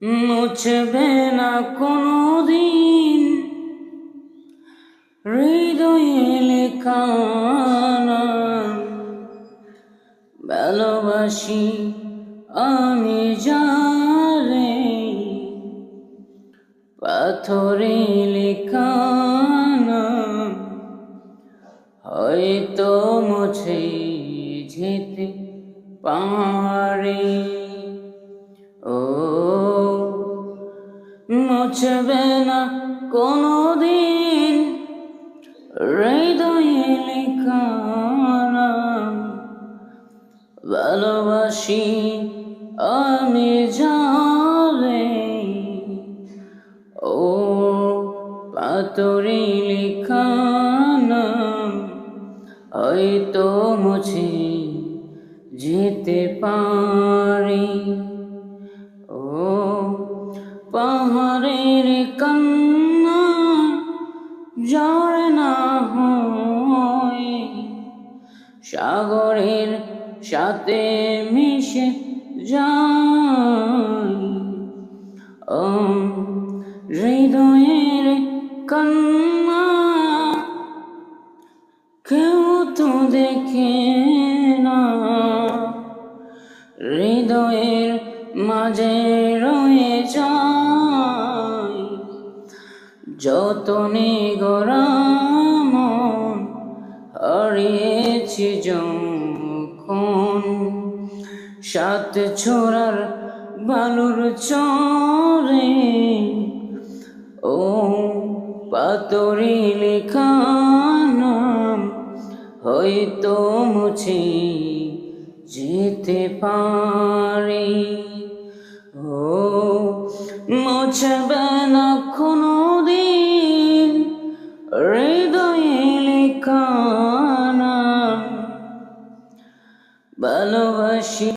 মুছবে না কোনোদিন হৃদয়ে লেখা নাম। ভালোবাসি আমি যারে, পাথরে লেখা নাম হয়তো মুছে যেতে পারে। ও মুছবে না কোনোদিন হৃদয়ে লেখা নাম। ভালোবাসি আমি যারে, ও পাথরে লেখা নাম হয়তো মুছে যেতে পারি। ও পাহাড়ের কান্না ঝরে না হয়, সাগরের সাথে মিশে যায়। ও হৃদয়ের কান্না কেউ তো দেখে না, হৃদয়ের মাঝে রয়ে যায়। যতনে গড়া মন হারিয়েছি যখন, সাত ছোড়ার বালুর চরে। ও পাথরে লেখা নাম হয়তো মুছে যেতে পারি। ও মুছবে না কোনোদিন হৃদয়ে লেখা নাম। ভালোবাসি